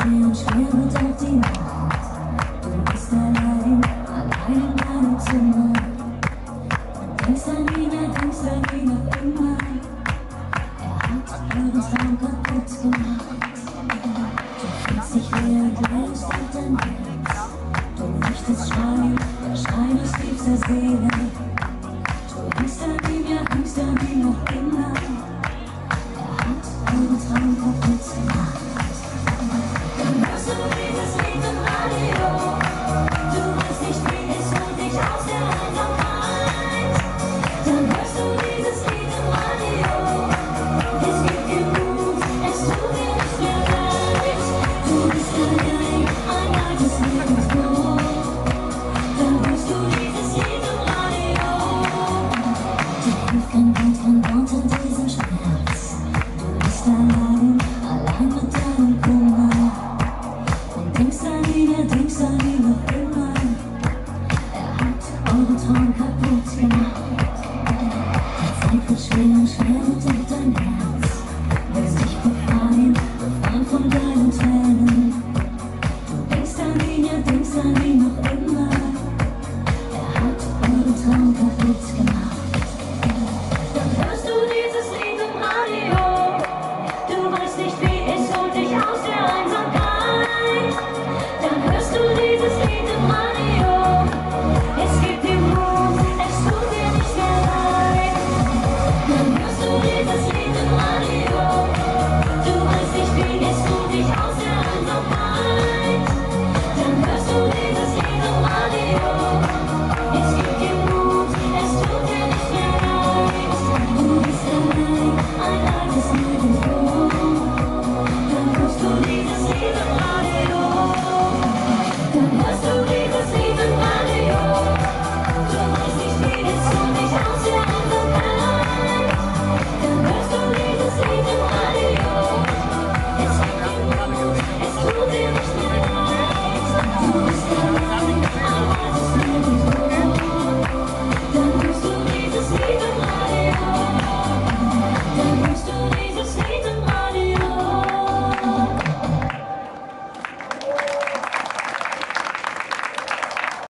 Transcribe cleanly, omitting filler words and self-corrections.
und schwer wird auch die Nacht. Du bist allein in deinem Zimmer. Und denkst an ihn noch immer. Er hat euren Traum kaputt gemacht. Du fühlst dich wie ein Gleis auf dein Herz. Du möchtest schreien, der Schrei aus tiefster Seele. Du hängst an ihm, ja, hängst an ihm noch immer. Er hat euren Traum kaputt gemacht. Dann hörst du dieses Lied im Radio. Du weißt nicht, wie es holt dich aus der Einsamkeit. Dann hörst du dieses Lied im Radio. Es gibt dir Mut, es tut dir nicht mehr leid. Du bist allein, ein altes Lebensbuch. Dann hörst du dieses Lied im Radio. Dir hilft kein Wort in diesem Schmerz. Du bist allein mit deinem Kummer. Und denkst an ihn noch immer. Er hat euren Traum kaputt gemacht. Die Zeit wird schwer und schwer.